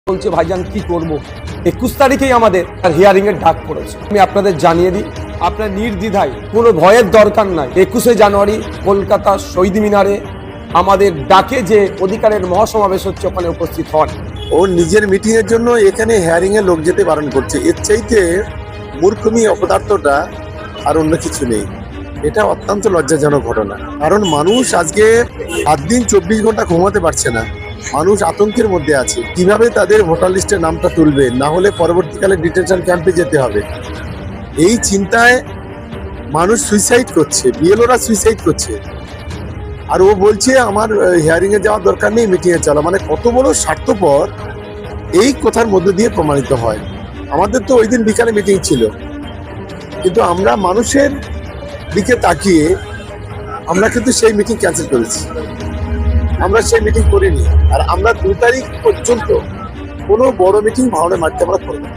বলছে ভাইজান কি করব, 21 তারিখেই আমাদের হিয়ারিং এর ডাক পড়েছে। আমি আপনাদের জানিয়ে দিই, আপনার নির্দ্বিধায়, কোনো ভয়ের দরকার নাই। 21শে জানুয়ারি কলকাতা শহীদ মিনারে আমাদের ডাকে যে অধিকারের মহাসমাবেশ হচ্ছে, ওখানে উপস্থিত হন। ও নিজের মিটিং এর জন্য এখানে হিয়ারিং এ লোক যেতে বারণ করছে। এর চাইতে মূর্খমি অপদার্থটা আর অন্য কিছু নেই। এটা অত্যন্ত লজ্জাজনক ঘটনা। কারণ মানুষ আজকে 7 দিন 24 ঘন্টা ঘুমাতে পারছে না। মানুষ আতঙ্কের মধ্যে আছে, কিভাবে তাদের ভোটার লিস্টের নামটা তুলবে, না হলে পরবর্তীকালে ডিটেনশন ক্যাম্পে যেতে হবে। এই চিন্তায় মানুষ সুইসাইড করছে, বিএলওরা সুইসাইড করছে। আর ও বলছে আমার হিয়ারিং এ যাওয়ার দরকার নেই, মিটিং এ চলো। মানে কত বড় স্বার্থপর এই কথার মধ্যে দিয়ে প্রমাণিত হয়। আমাদের তো ওই দিন বিকালে মিটিং ছিল, কিন্তু আমরা মানুষের দিকে তাকিয়ে আমরা কিন্তু সেই মিটিং ক্যান্সেল করেছি। আমরা সেই মিটিং করিনি। আর আমরা 2 তারিখ পর্যন্ত কোনো বড় মিটিং ভাওনা মারতে আমরা করবো।